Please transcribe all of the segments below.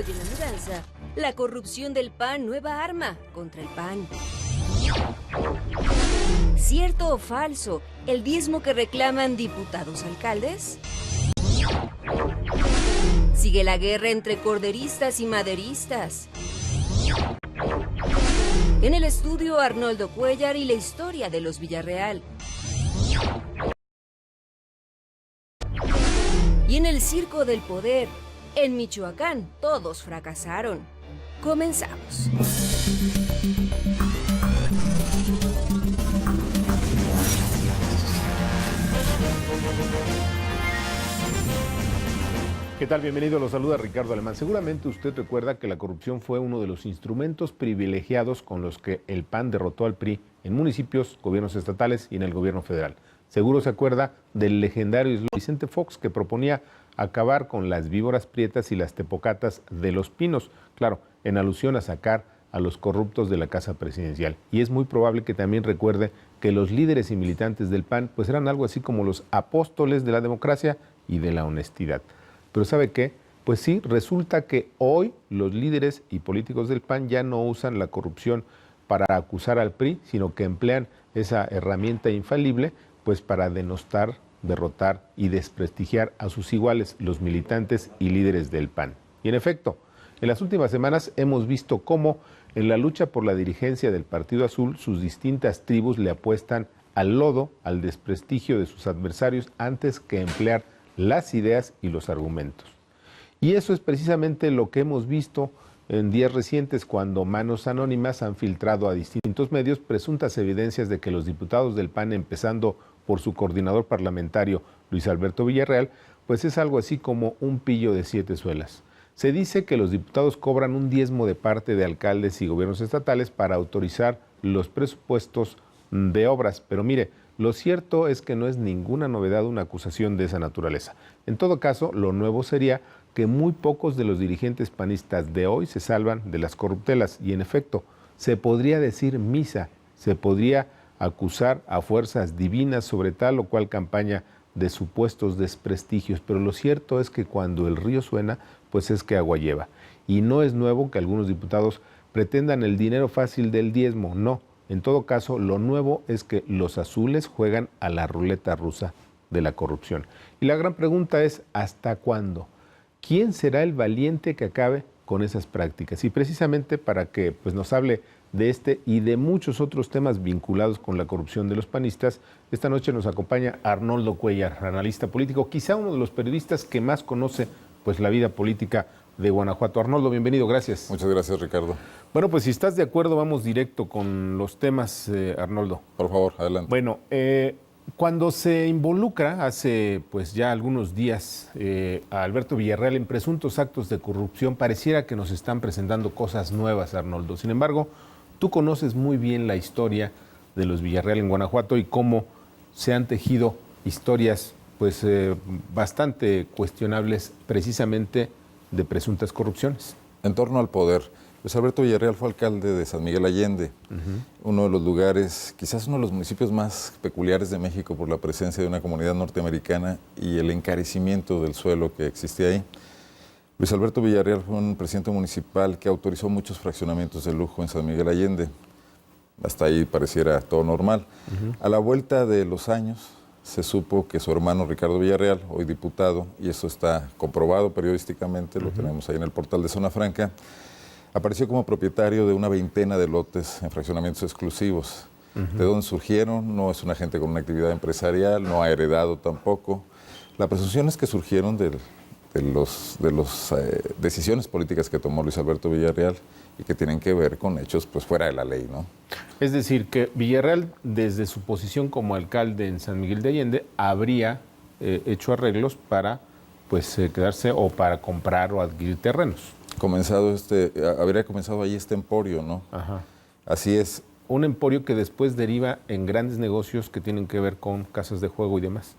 Hoy en La Mudanza, la corrupción del PAN, nueva arma contra el PAN. ¿Cierto o falso el diezmo que reclaman diputados alcaldes? Sigue la guerra entre corderistas y maderistas. En el estudio, Arnoldo Cuéllar y la historia de los Villarreal. Y en el circo del poder, en Michoacán, todos fracasaron. Comenzamos. ¿Qué tal? Bienvenido, lo saluda Ricardo Alemán. Seguramente usted recuerda que la corrupción fue uno de los instrumentos privilegiados con los que el PAN derrotó al PRI en municipios, gobiernos estatales y en el gobierno federal. Seguro se acuerda del legendario Vicente Fox, que proponía acabar con las víboras prietas y las tepocatas de Los Pinos, claro, en alusión a sacar a los corruptos de la casa presidencial. Y es muy probable que también recuerde que los líderes y militantes del PAN pues eran algo así como los apóstoles de la democracia y de la honestidad. Pero ¿sabe qué? Pues sí, resulta que hoy los líderes y políticos del PAN ya no usan la corrupción para acusar al PRI, sino que emplean esa herramienta infalible pues para denostar, derrotar y desprestigiar a sus iguales, los militantes y líderes del PAN. Y en efecto, en las últimas semanas hemos visto cómo en la lucha por la dirigencia del Partido Azul, sus distintas tribus le apuestan al lodo, al desprestigio de sus adversarios antes que emplear las ideas y los argumentos. Y eso es precisamente lo que hemos visto en días recientes, cuando manos anónimas han filtrado a distintos medios presuntas evidencias de que los diputados del PAN, empezando por su coordinador parlamentario, Luis Alberto Villarreal, pues es algo así como un pillo de 7 suelas. Se dice que los diputados cobran un diezmo de parte de alcaldes y gobiernos estatales para autorizar los presupuestos de obras, pero mire, lo cierto es que no es ninguna novedad una acusación de esa naturaleza. En todo caso, lo nuevo sería que muy pocos de los dirigentes panistas de hoy se salvan de las corruptelas y, en efecto, se podría decir misa, se podría acusar a fuerzas divinas sobre tal o cual campaña de supuestos desprestigios, pero lo cierto es que cuando el río suena, pues es que agua lleva. Y no es nuevo que algunos diputados pretendan el dinero fácil del diezmo, no. En todo caso, lo nuevo es que los azules juegan a la ruleta rusa de la corrupción. Y la gran pregunta es, ¿hasta cuándo? ¿Quién será el valiente que acabe con esas prácticas? Y precisamente para que pues, nos hable de este y de muchos otros temas vinculados con la corrupción de los panistas, esta noche nos acompaña Arnoldo Cuéllar, analista político, quizá uno de los periodistas que más conoce pues, la vida política de Guanajuato. Arnoldo, bienvenido, gracias. Muchas gracias, Ricardo. Bueno, pues si estás de acuerdo, vamos directo con los temas, Arnoldo. Por favor, adelante. Bueno, cuando se involucra hace pues ya algunos días a Alberto Villarreal en presuntos actos de corrupción, pareciera que nos están presentando cosas nuevas, Arnoldo. Sin embargo, tú conoces muy bien la historia de los Villarreal en Guanajuato y cómo se han tejido historias pues bastante cuestionables precisamente de presuntas corrupciones. En torno al poder, Luis Alberto Villarreal fue alcalde de San Miguel Allende, uno de los lugares, quizás uno de los municipios más peculiares de México por la presencia de una comunidad norteamericana y el encarecimiento del suelo que existía ahí. Luis Alberto Villarreal fue un presidente municipal que autorizó muchos fraccionamientos de lujo en San Miguel Allende. Hasta ahí pareciera todo normal. A la vuelta de los años, se supo que su hermano Ricardo Villarreal, hoy diputado, y eso está comprobado periodísticamente, lo tenemos ahí en el portal de Zona Franca, apareció como propietario de una veintena de lotes en fraccionamientos exclusivos. ¿De dónde surgieron? No es una gente con una actividad empresarial, no ha heredado tampoco. La presunción es que surgieron de las decisiones políticas que tomó Luis Alberto Villarreal y que tienen que ver con hechos pues fuera de la ley, ¿no? Es decir, que Villarreal, desde su posición como alcalde en San Miguel de Allende, habría hecho arreglos para pues quedarse o para comprar o adquirir terrenos. Habría comenzado ahí este emporio, ¿no? Ajá. Así es. Un emporio que después deriva en grandes negocios que tienen que ver con casas de juego y demás.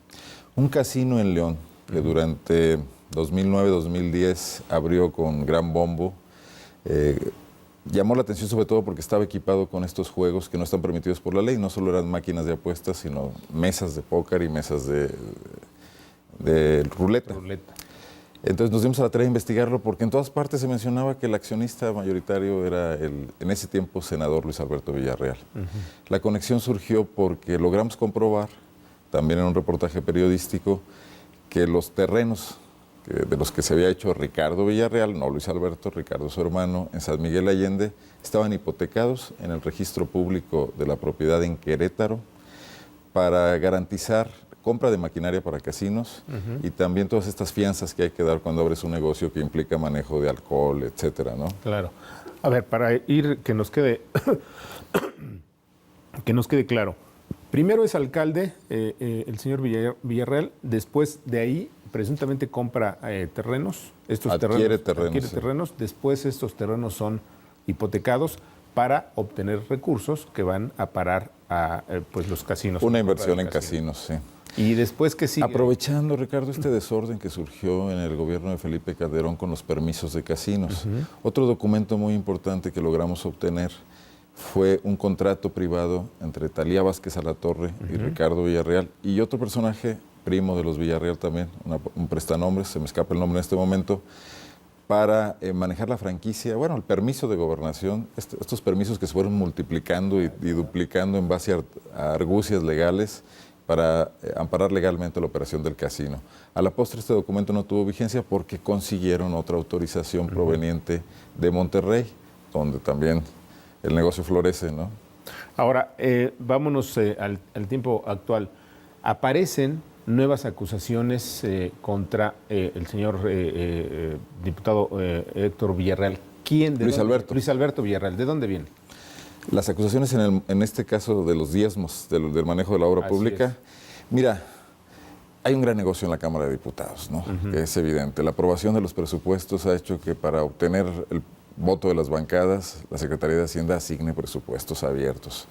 Un casino en León que durante 2009-2010 abrió con gran bombo. Llamó la atención sobre todo porque estaba equipado con estos juegos que no están permitidos por la ley. No solo eran máquinas de apuestas, sino mesas de póker y mesas de ruleta. Entonces nos dimos a la tarea de investigarlo porque en todas partes se mencionaba que el accionista mayoritario era en ese tiempo senador Luis Alberto Villarreal. La conexión surgió porque logramos comprobar, también en un reportaje periodístico, que los terrenos de los que se había hecho Ricardo Villarreal, no Luis Alberto, Ricardo su hermano, en San Miguel Allende, estaban hipotecados en el registro público de la propiedad en Querétaro para garantizar compra de maquinaria para casinos y también todas estas fianzas que hay que dar cuando abres un negocio que implica manejo de alcohol, etcétera, ¿no? Claro. A ver, para ir, que nos quede claro. Primero es alcalde el señor Villarreal, después de ahí presuntamente compra terrenos. Adquiere terrenos. Después estos terrenos son hipotecados para obtener recursos que van a parar a pues los casinos. Una inversión en casinos, sí. Y después que sigue. Aprovechando, Ricardo, este desorden que surgió en el gobierno de Felipe Calderón con los permisos de casinos. Otro documento muy importante que logramos obtener fue un contrato privado entre Talía Vázquez Alatorre y Ricardo Villarreal y otro personaje, primo de los Villarreal también, un prestanombres, se me escapa el nombre en este momento, para manejar la franquicia, bueno, el permiso de gobernación, estos permisos que se fueron multiplicando y duplicando en base a argucias legales para amparar legalmente la operación del casino. A la postre este documento no tuvo vigencia porque consiguieron otra autorización proveniente de Monterrey, donde también el negocio florece, ¿no? Ahora, vámonos al tiempo actual. Aparecen nuevas acusaciones contra el señor diputado Héctor Villarreal. ¿Quién? Luis Alberto. Luis Alberto Villarreal. ¿De dónde viene? Las acusaciones en este caso de los diezmos, del manejo de la obra pública. Mira, hay un gran negocio en la Cámara de Diputados, ¿no? Que es evidente. La aprobación de los presupuestos ha hecho que para obtener el voto de las bancadas, la Secretaría de Hacienda asigne presupuestos abiertos.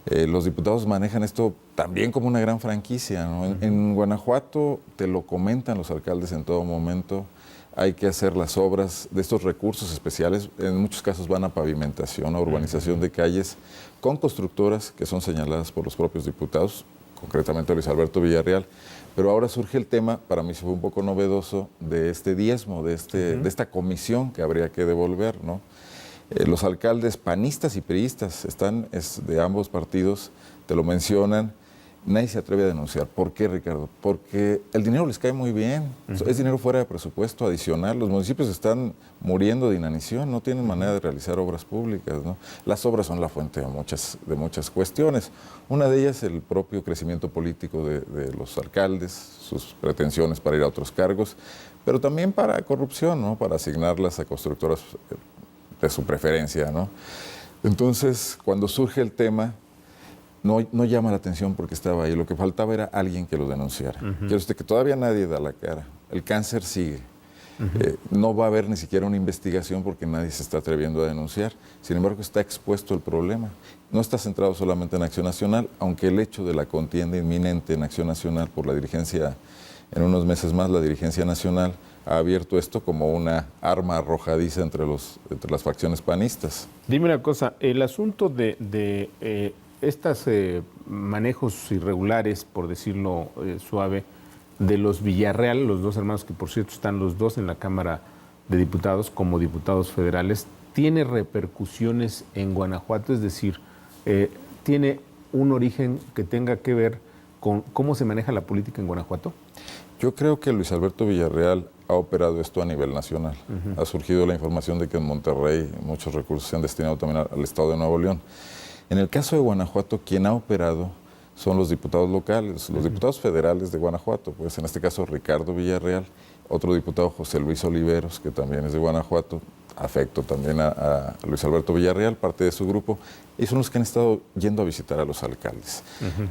Los diputados manejan esto también como una gran franquicia, ¿no? En Guanajuato te lo comentan los alcaldes en todo momento. Hay que hacer las obras de estos recursos especiales, en muchos casos van a pavimentación, a urbanización de calles, con constructoras que son señaladas por los propios diputados, concretamente Luis Alberto Villarreal. Pero ahora surge el tema, para mí fue un poco novedoso, de este diezmo, de esta comisión que habría que devolver, ¿no? Los alcaldes panistas y priistas de ambos partidos, te lo mencionan, nadie se atreve a denunciar. ¿Por qué, Ricardo? Porque el dinero les cae muy bien, es dinero fuera de presupuesto adicional, los municipios están muriendo de inanición, no tienen manera de realizar obras públicas, ¿no? Las obras son la fuente de muchas cuestiones, una de ellas el propio crecimiento político de los alcaldes, sus pretensiones para ir a otros cargos, pero también para corrupción, ¿no? Para asignarlas a constructoras de su preferencia, ¿no? Entonces, cuando surge el tema, no llama la atención porque estaba ahí. Lo que faltaba era alguien que lo denunciara. Quiero decir que todavía nadie da la cara. El cáncer sigue. No va a haber ni siquiera una investigación porque nadie se está atreviendo a denunciar. Sin embargo, está expuesto el problema. No está centrado solamente en Acción Nacional, aunque el hecho de la contienda inminente en Acción Nacional por la dirigencia, en unos meses más, la dirigencia nacional ha abierto esto como una arma arrojadiza entre las facciones panistas. Dime una cosa, el asunto de estos manejos irregulares, por decirlo suave, de los Villarreal, los dos hermanos que por cierto están los dos en la Cámara de Diputados como diputados federales, ¿tiene repercusiones en Guanajuato? Es decir, ¿tiene un origen que tenga que ver con cómo se maneja la política en Guanajuato? Yo creo que Luis Alberto Villarreal ha operado esto a nivel nacional. Ha surgido la información de que en Monterrey muchos recursos se han destinado también al estado de Nuevo León. En el caso de Guanajuato, quien ha operado son los diputados locales, los diputados federales de Guanajuato, pues en este caso Ricardo Villarreal, otro diputado José Luis Oliveros, que también es de Guanajuato, afecto también a Luis Alberto Villarreal, parte de su grupo, y son los que han estado yendo a visitar a los alcaldes.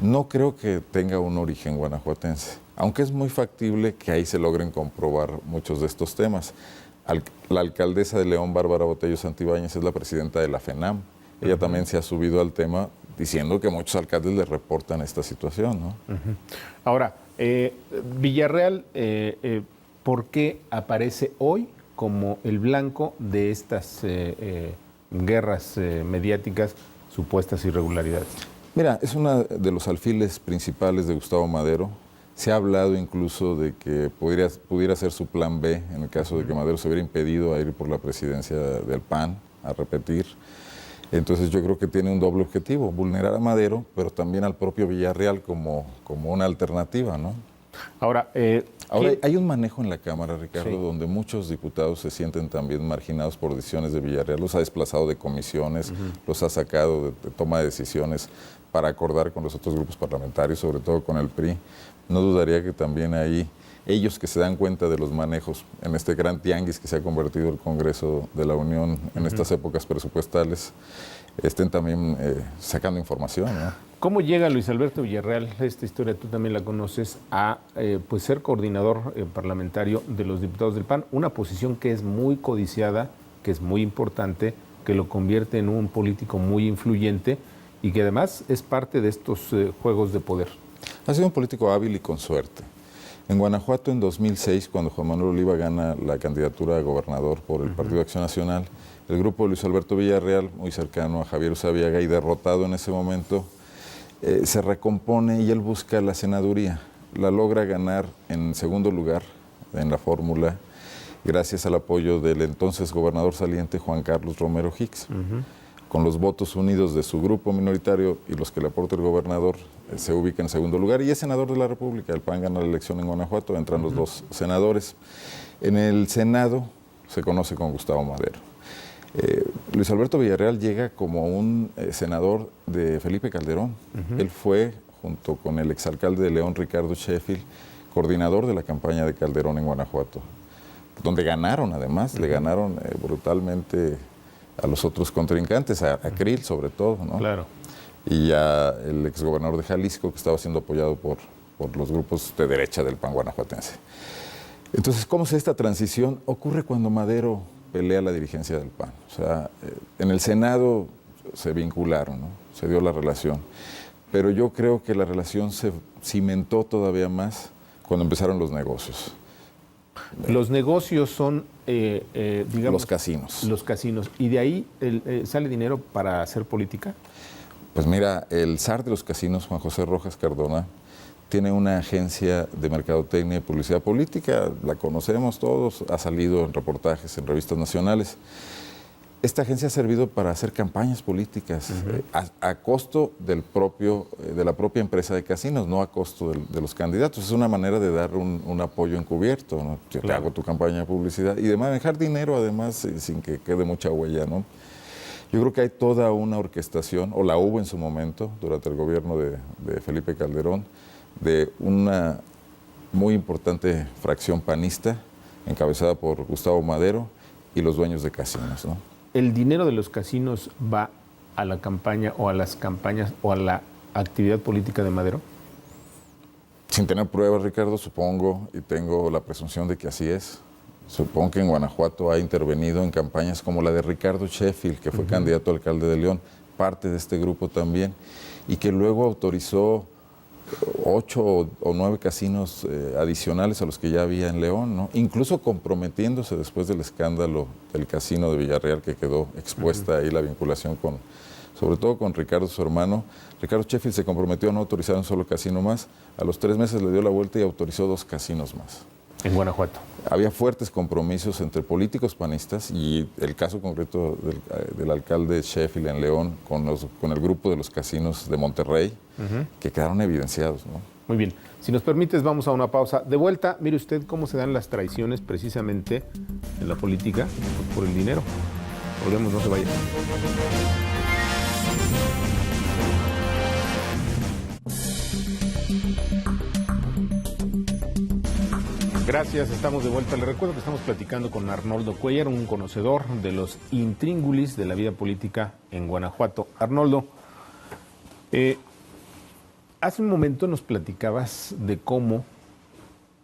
No creo que tenga un origen guanajuatense, aunque es muy factible que ahí se logren comprobar muchos de estos temas. La alcaldesa de León, Bárbara Botello Santibáñez, es la presidenta de la FENAM. Ella también se ha subido al tema diciendo que muchos alcaldes le reportan esta situación, ¿no? Ahora, Villarreal, ¿por qué aparece hoy como el blanco de estas guerras mediáticas, supuestas irregularidades? Mira, es uno de los alfiles principales de Gustavo Madero. Se ha hablado incluso de que pudiera ser su plan B en el caso de que Madero se hubiera impedido a ir por la presidencia del PAN, a repetir. Entonces yo creo que tiene un doble objetivo, vulnerar a Madero, pero también al propio Villarreal como una alternativa, ¿no? Ahora, hay un manejo en la Cámara, Ricardo, sí, donde muchos diputados se sienten también marginados por decisiones de Villarreal. Los ha desplazado de comisiones, los ha sacado de toma de decisiones para acordar con los otros grupos parlamentarios, sobre todo con el PRI. No dudaría que también ahí ellos que se dan cuenta de los manejos en este gran tianguis que se ha convertido el Congreso de la Unión en estas épocas presupuestales, estén también sacando información, ¿no? ¿Cómo llega Luis Alberto Villarreal, esta historia tú también la conoces, a pues ser coordinador parlamentario de los diputados del PAN? Una posición que es muy codiciada, que es muy importante, que lo convierte en un político muy influyente y que además es parte de estos juegos de poder. Ha sido un político hábil y con suerte. En Guanajuato, en 2006, cuando Juan Manuel Oliva gana la candidatura a gobernador por el Partido de Acción Nacional, el grupo de Luis Alberto Villarreal, muy cercano a Javier Usabiaga y derrotado en ese momento, se recompone y él busca la senaduría. La logra ganar en segundo lugar en la fórmula, gracias al apoyo del entonces gobernador saliente Juan Carlos Romero Hicks. Con los votos unidos de su grupo minoritario y los que le aporta el gobernador, se ubica en segundo lugar y es senador de la República. El PAN gana la elección en Guanajuato, entran los dos senadores. En el Senado se conoce con Gustavo Madero. Luis Alberto Villarreal llega como un senador de Felipe Calderón. Él fue, junto con el exalcalde de León, Ricardo Sheffield, coordinador de la campaña de Calderón en Guanajuato, donde ganaron además, le ganaron brutalmente a los otros contrincantes, a Krill sobre todo, ¿no? Claro. Y a el exgobernador de Jalisco, que estaba siendo apoyado por los grupos de derecha del PAN guanajuatense. Entonces, ¿cómo es esta transición? Ocurre cuando Madero pelea la dirigencia del PAN. O sea, en el Senado se vincularon, ¿no? Se dio la relación. Pero yo creo que la relación se cimentó todavía más cuando empezaron los negocios. Los negocios son, digamos... Los casinos. Los casinos. ¿Y de ahí sale dinero para hacer política? Pues mira, el zar de los casinos, Juan José Rojas Cardona, tiene una agencia de mercadotecnia y publicidad política, la conocemos todos, ha salido en reportajes en revistas nacionales. Esta agencia ha servido para hacer campañas políticas a costo de la propia empresa de casinos, no a costo de los candidatos. Es una manera de dar un apoyo encubierto, ¿no? Yo te hago tu campaña de publicidad y de manejar dinero además sin que quede mucha huella, ¿no? Yo creo que hay toda una orquestación, o la hubo en su momento, durante el gobierno de Felipe Calderón, de una muy importante fracción panista, encabezada por Gustavo Madero y los dueños de casinos, ¿no? ¿El dinero de los casinos va a la campaña o a las campañas o a la actividad política de Madero? Sin tener pruebas, Ricardo, supongo, y tengo la presunción de que así es. Supongo que en Guanajuato ha intervenido en campañas como la de Ricardo Sheffield, que fue candidato a alcalde de León, parte de este grupo también, y que luego autorizó 8 o 9 casinos adicionales a los que ya había en León, ¿no? Incluso comprometiéndose después del escándalo del casino de Villarreal, que quedó expuesta ahí la vinculación sobre todo con Ricardo, su hermano. Ricardo Sheffield se comprometió a no autorizar un solo casino más. A los 3 meses le dio la vuelta y autorizó 2 casinos más. En Guanajuato. Había fuertes compromisos entre políticos panistas y el caso concreto del alcalde Sheffield en León con el grupo de los casinos de Monterrey, que quedaron evidenciados, ¿no? Muy bien. Si nos permites, vamos a una pausa. De vuelta, mire usted cómo se dan las traiciones precisamente en la política por el dinero. Volvemos, no se vaya. Gracias, estamos de vuelta. Les recuerdo que estamos platicando con Arnoldo Cuellar, un conocedor de los intríngulis de la vida política en Guanajuato. Arnoldo, hace un momento nos platicabas de cómo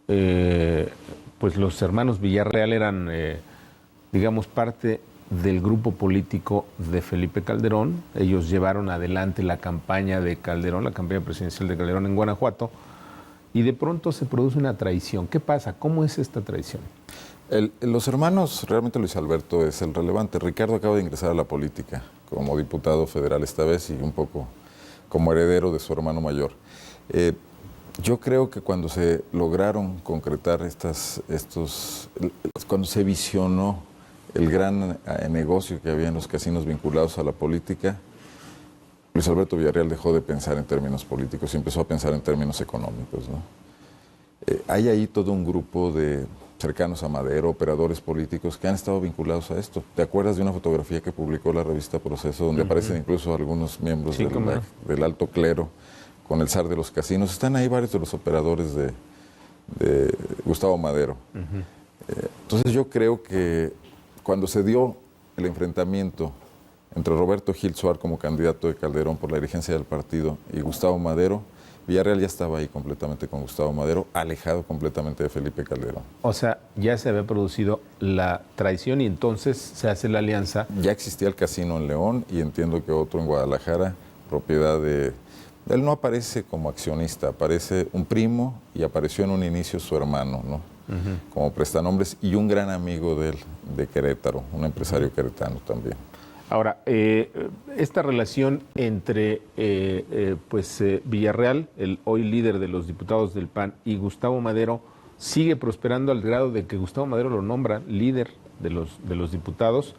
pues los hermanos Villarreal eran, digamos, parte del grupo político de Felipe Calderón. Ellos llevaron adelante la campaña de Calderón, la campaña presidencial de Calderón en Guanajuato. Y de pronto se produce una traición. ¿Qué pasa? ¿Cómo es esta traición? Los hermanos, realmente Luis Alberto es el relevante. Ricardo acaba de ingresar a la política como diputado federal esta vez y un poco como heredero de su hermano mayor. Yo creo que cuando se lograron concretar cuando se visionó el gran negocio que había en los casinos vinculados a la política, Luis Alberto Villarreal dejó de pensar en términos políticos y empezó a pensar en términos económicos, ¿no? Hay ahí todo un grupo de cercanos a Madero, operadores políticos que han estado vinculados a esto. ¿Te acuerdas de una fotografía que publicó la revista Proceso, donde aparecen incluso algunos miembros del alto clero con el zar de los casinos? Están ahí varios de los operadores de Gustavo Madero. Entonces yo creo que cuando se dio el enfrentamiento entre Roberto Gil Suar como candidato de Calderón por la dirigencia del partido y Gustavo Madero, Villarreal ya estaba ahí completamente con Gustavo Madero, alejado completamente de Felipe Calderón. O sea, ya se había producido la traición y entonces se hace la alianza. Ya existía el casino en León y entiendo que otro en Guadalajara, propiedad de... Él no aparece como accionista, aparece un primo y apareció en un inicio su hermano, ¿no? Como prestanombres, y un gran amigo de él, de Querétaro, un empresario queretano también. Ahora, esta relación entre Villarreal, el hoy líder de los diputados del PAN, y Gustavo Madero, sigue prosperando al grado de que Gustavo Madero lo nombra líder de los diputados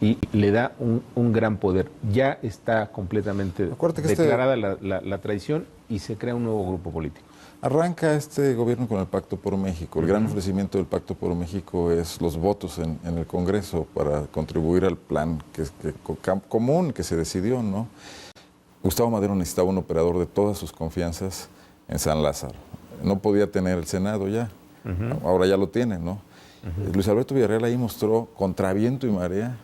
y le da un gran poder. Ya está completamente declarada la traición y se crea un nuevo grupo político. Arranca este gobierno con el Pacto por México. El gran ofrecimiento del Pacto por México es los votos en el Congreso para contribuir al plan común que se decidió, ¿no? Gustavo Madero necesitaba un operador de todas sus confianzas en San Lázaro. No podía tener el Senado ya. Ahora ya lo tiene, ¿no? Luis Alberto Villarreal ahí mostró contra viento y marea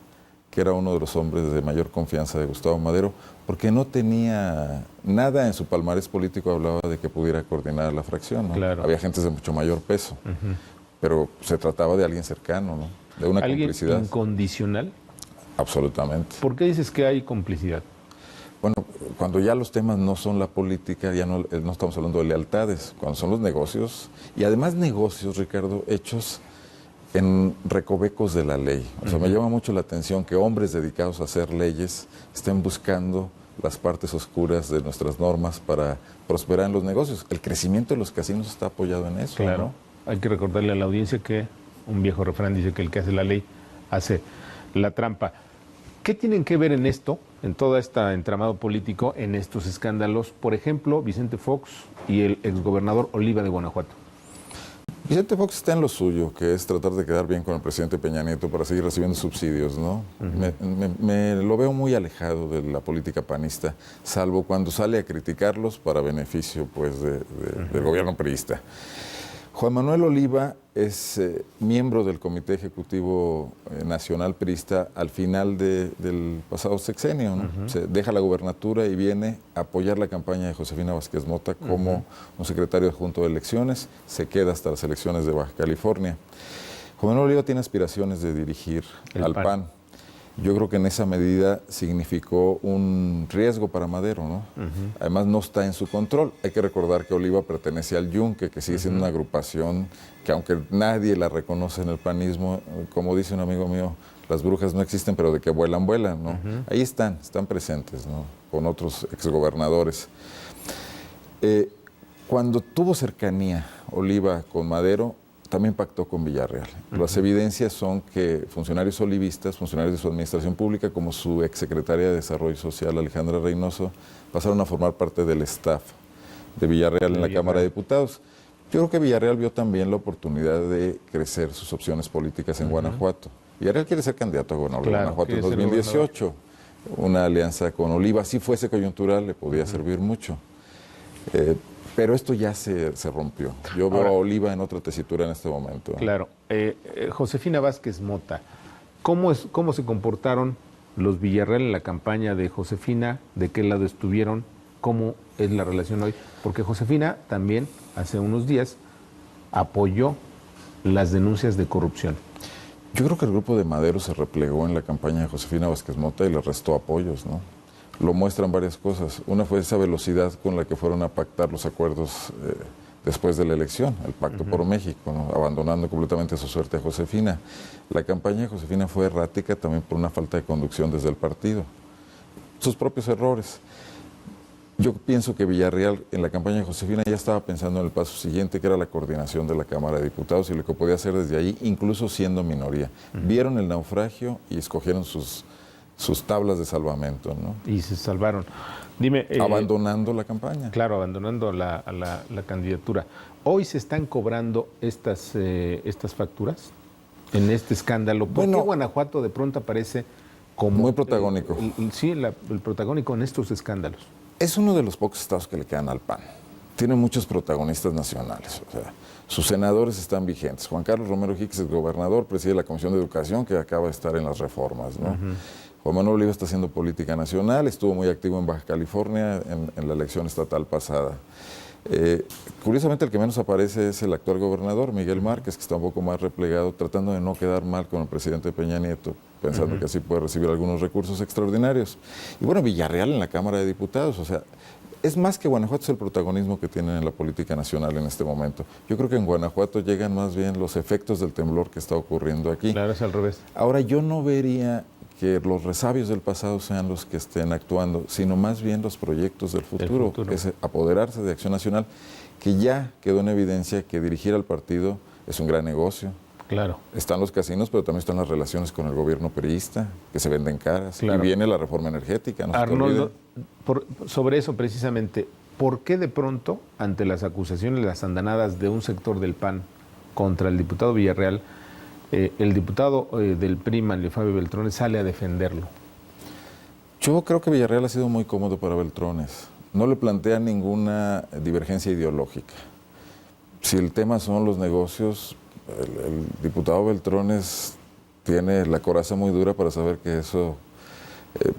que era uno de los hombres de mayor confianza de Gustavo Madero, porque no tenía nada en su palmarés político, hablaba de que pudiera coordinar la fracción, ¿no? Claro. Había gentes de mucho mayor peso, pero se trataba de alguien cercano, ¿no? De una complicidad. ¿Alguien incondicional? Absolutamente. ¿Por qué dices que hay complicidad? Bueno, cuando ya los temas no son la política, ya no estamos hablando de lealtades, cuando son los negocios, y además negocios, Ricardo, hechos en recovecos de la ley. O sea, me llama mucho la atención que hombres dedicados a hacer leyes estén buscando las partes oscuras de nuestras normas para prosperar en los negocios. El crecimiento de los casinos está apoyado en eso. Claro. ¿No? Hay que recordarle a la audiencia que un viejo refrán dice que el que hace la ley hace la trampa. ¿Qué tienen que ver en esto, en todo este entramado político, en estos escándalos? Por ejemplo, Vicente Fox y el exgobernador Oliva de Guanajuato. Vicente Fox está en lo suyo, que es tratar de quedar bien con el presidente Peña Nieto para seguir recibiendo subsidios, ¿no? Me lo veo muy alejado de la política panista, salvo cuando sale a criticarlos para beneficio, pues, del gobierno priista. Juan Manuel Oliva es miembro del Comité Ejecutivo Nacional Priista al final del pasado sexenio, ¿no? Se deja la gubernatura y viene a apoyar la campaña de Josefina Vázquez Mota como un secretario adjunto de elecciones, se queda hasta las elecciones de Baja California. Juan Manuel Oliva tiene aspiraciones de dirigir al PAN. Yo creo que en esa medida significó un riesgo para Madero, ¿no? Además no está en su control. Hay que recordar que Oliva pertenece al Yunque, que sigue siendo una agrupación que aunque nadie la reconoce en el panismo, como dice un amigo mío, las brujas no existen, pero de que vuelan, vuelan, ¿no? Ahí están presentes, ¿no? Con otros exgobernadores. Cuando tuvo cercanía Oliva con Madero, también pactó con Villarreal. Las evidencias son que funcionarios olivistas, funcionarios de su administración pública, como su exsecretaria de Desarrollo Social, Alejandra Reynoso, pasaron a formar parte del staff de Villarreal en la Cámara de Diputados. Yo creo que Villarreal vio también la oportunidad de crecer sus opciones políticas en Guanajuato. Villarreal quiere ser candidato a gobernador de Guanajuato en 2018. Una alianza con Oliva, si fuese coyuntural, le podía servir mucho. Pero esto ya se rompió. Yo veo a Oliva en otra tesitura en este momento. Claro. Josefina Vázquez Mota, ¿cómo se comportaron los Villarreal en la campaña de Josefina? ¿De qué lado estuvieron? ¿Cómo es la relación hoy? Porque Josefina también, hace unos días, apoyó las denuncias de corrupción. Yo creo que el grupo de Madero se replegó en la campaña de Josefina Vázquez Mota y le restó apoyos, ¿no? Lo muestran varias cosas. Una fue esa velocidad con la que fueron a pactar los acuerdos después de la elección, el Pacto por México, ¿no? Abandonando completamente su suerte a Josefina. La campaña de Josefina fue errática también por una falta de conducción desde el partido. Sus propios errores. Yo pienso que Villarreal en la campaña de Josefina ya estaba pensando en el paso siguiente, que era la coordinación de la Cámara de Diputados y lo que podía hacer desde ahí, incluso siendo minoría. Vieron el naufragio y escogieron sus tablas de salvamento, ¿no? Y se salvaron. Dime, abandonando la campaña. Claro, abandonando la candidatura. ¿Hoy se están cobrando estas facturas en este escándalo? ¿Por qué Guanajuato de pronto aparece como... Muy protagónico. El protagónico en estos escándalos. Es uno de los pocos estados que le quedan al PAN. Tiene muchos protagonistas nacionales. O sea, sus senadores están vigentes. Juan Carlos Romero Hicks, el gobernador, preside la Comisión de Educación, que acaba de estar en las reformas, ¿no? Juan Manuel Oliva está haciendo política nacional, estuvo muy activo en Baja California en la elección estatal pasada. Curiosamente, el que menos aparece es el actual gobernador, Miguel Márquez, que está un poco más replegado, tratando de no quedar mal con el presidente Peña Nieto, pensando que así puede recibir algunos recursos extraordinarios. Y bueno, Villarreal en la Cámara de Diputados, o sea, es más que Guanajuato, es el protagonismo que tienen en la política nacional en este momento. Yo creo que en Guanajuato llegan más bien los efectos del temblor que está ocurriendo aquí. Claro, es al revés. Ahora, yo no vería que los resabios del pasado sean los que estén actuando, sino más bien los proyectos del futuro. Es apoderarse de Acción Nacional, que ya quedó en evidencia que dirigir al partido es un gran negocio. Claro. Están los casinos, pero también están las relaciones con el gobierno priista, que se venden caras. Claro. Y viene la reforma energética. No Arnoldo, sobre eso precisamente, ¿por qué de pronto, ante las acusaciones, las andanadas de un sector del PAN contra el diputado Villarreal, el diputado del PRI, Manlio Fabio Beltrones, sale a defenderlo? Yo creo que Villarreal ha sido muy cómodo para Beltrones. No le plantea ninguna divergencia ideológica. Si el tema son los negocios, el diputado Beltrones tiene la coraza muy dura para saber que eso,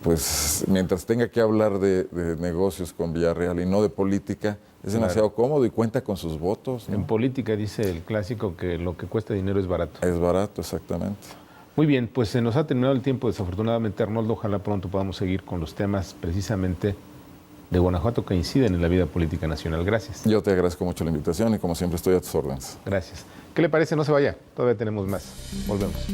pues mientras tenga que hablar de negocios con Villarreal y no de política, es demasiado cómodo y cuenta con sus votos, ¿no? En política dice el clásico que lo que cuesta dinero es barato. Es barato, exactamente. Muy bien, pues se nos ha terminado el tiempo desafortunadamente, Arnoldo. Ojalá pronto podamos seguir con los temas precisamente de Guanajuato que inciden en la vida política nacional. Gracias. Yo te agradezco mucho la invitación y como siempre estoy a tus órdenes. Gracias. ¿Qué le parece? No se vaya, todavía tenemos más. Volvemos.